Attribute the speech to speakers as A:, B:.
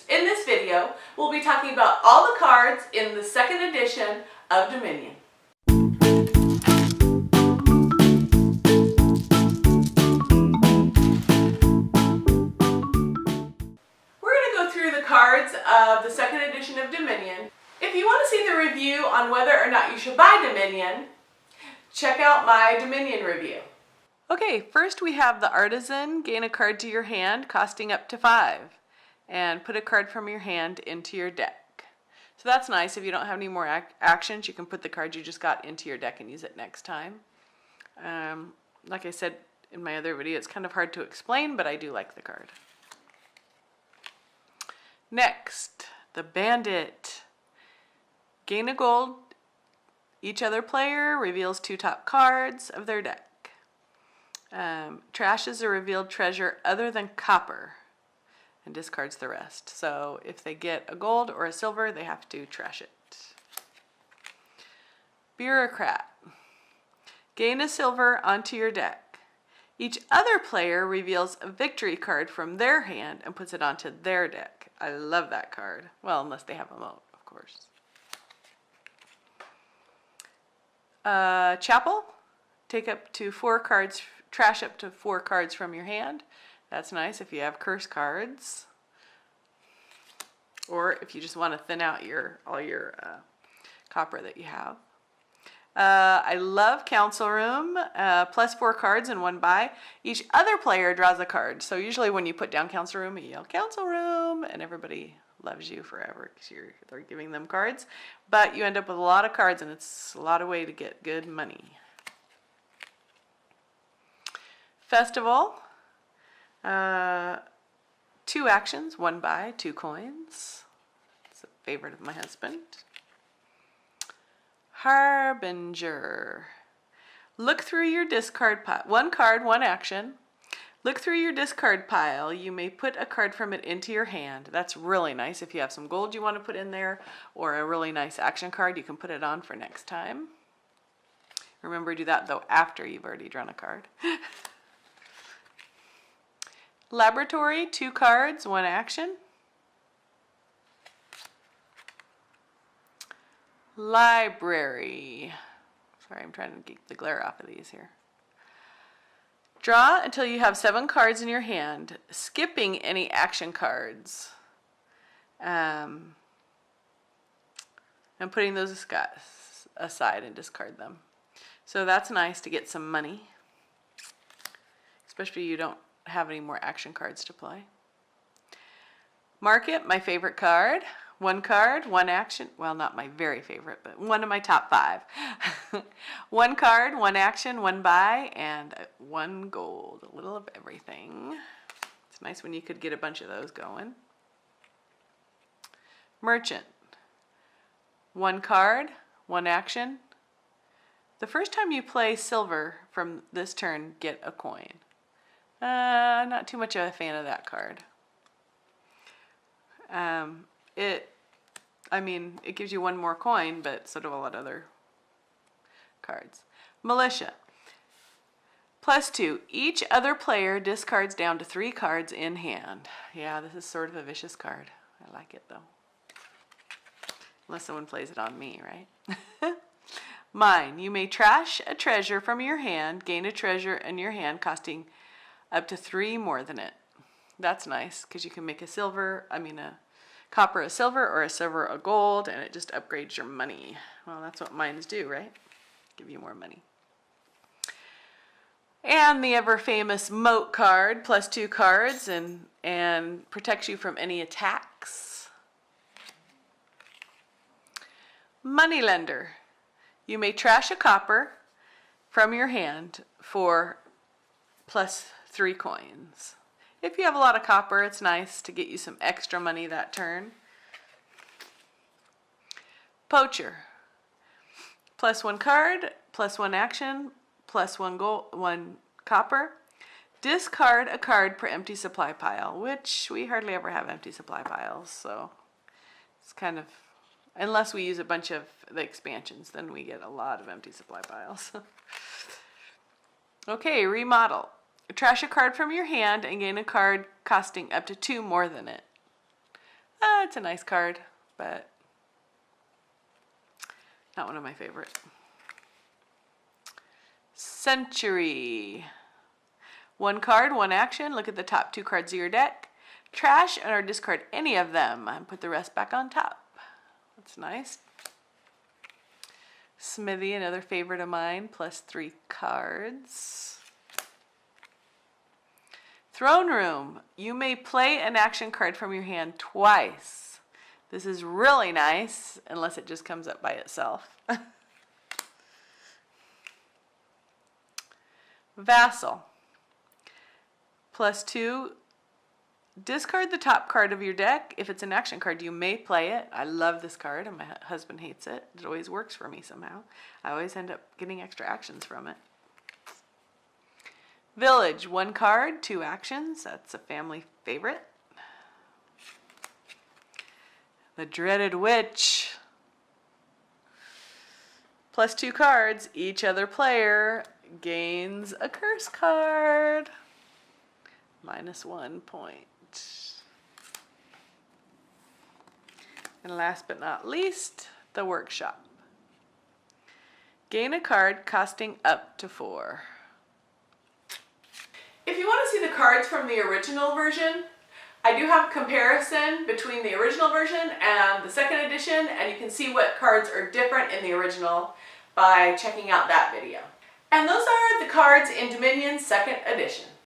A: In this video, we'll be talking about all the cards in the second edition of Dominion. We're going to go through the cards of the second edition of Dominion. If you want to see the review on whether or not you should buy Dominion, check out my Dominion review. Okay, first we have the Artisan. Gain a card to your hand costing up to 5. And put a card from your hand into your deck. So that's nice. If you don't have any more actions, you can put the card you just got into your deck and use it next time. Like I said in my other video, it's kind of hard to explain, but I do like the card. Next, the Bandit. Gain a gold. Each other player reveals 2 top cards of their deck. Trashes a revealed treasure other than copper and discards the rest. So if they get a gold or a silver, they have to trash it. Bureaucrat. Gain a silver onto your deck. Each other player reveals a victory card from their hand and puts it onto their deck. I love that card. Well, unless they have a moat, of course. Chapel. Take up to 4 cards, trash up to 4 cards from your hand. That's nice if you have curse cards, or if you just want to thin out all your copper that you have. I love Council Room. Plus 4 cards in 1 buy. Each other player draws a card. So usually when you put down Council Room, you yell Council Room, and everybody loves you forever because they're giving them cards. But you end up with a lot of cards, and it's a lot of way to get good money. Festival. 2 actions, 1 buy, 2 coins. It's a favorite of my husband. Harbinger. Look through your discard pile. 1 card, 1 action. Look through your discard pile. You may put a card from it into your hand. That's really nice. If you have some gold you want to put in there, or a really nice action card, you can put it on for next time. Remember to do that, though, after you've already drawn a card. Laboratory, 2 cards, 1 action. Library. Sorry, I'm trying to get the glare off of these here. Draw until you have 7 cards in your hand, skipping any action cards. And putting those aside and discard them. So that's nice to get some money. Especially if you don't have any more action cards to play. Market, my favorite card. 1 card, 1 action. Well, not my very favorite, but one of my top 5. 1 card, 1 action, 1 buy, and 1 gold. A little of everything. It's nice when you could get a bunch of those going. Merchant. 1 card, 1 action. The first time you play silver from this turn, get a coin. Not too much of a fan of that card. It gives you 1 more coin, but so do a lot of other cards. Militia. Plus 2. Each other player discards down to 3 cards in hand. Yeah, this is sort of a vicious card. I like it, though. Unless someone plays it on me, right? Mine. You may trash a treasure from your hand, gain a treasure in your hand costing up to 3 more than it. That's nice because you can make a copper a silver or a silver a gold, and it just upgrades your money. Well, that's what mines do, right? Give you more money. And the ever famous moat card, plus 2 cards, and protects you from any attacks. Moneylender. You may trash a copper from your hand for plus 3 coins. If you have a lot of copper, it's nice to get you some extra money that turn. Poacher. Plus 1 card, plus 1 action, plus 1 gold, 1 copper. Discard a card per empty supply pile, which we hardly ever have empty supply piles, so it's kind of, unless we use a bunch of the expansions, then we get a lot of empty supply piles. Okay, remodel. Trash a card from your hand and gain a card costing up to 2 more than it. it's a nice card, but not one of my favorite. Century. One card, one action. Look at the top 2 cards of your deck. Trash or discard any of them and put the rest back on top. That's nice. Smithy, another favorite of mine, plus 3 cards. Throne Room. You may play an action card from your hand twice. This is really nice, unless it just comes up by itself. Vassal. Plus 2. Discard the top card of your deck. If it's an action card, you may play it. I love this card, and my husband hates it. It always works for me somehow. I always end up getting extra actions from it. Village. 1 card, 2 actions. That's a family favorite. The Dreaded Witch. Plus 2 cards. Each other player gains a curse card. -1 point. And last but not least, the Workshop. Gain a card costing up to 4. If you want to see the cards from the original version, I do have a comparison between the original version and the second edition, and you can see what cards are different in the original by checking out that video. And those are the cards in Dominion 2nd edition.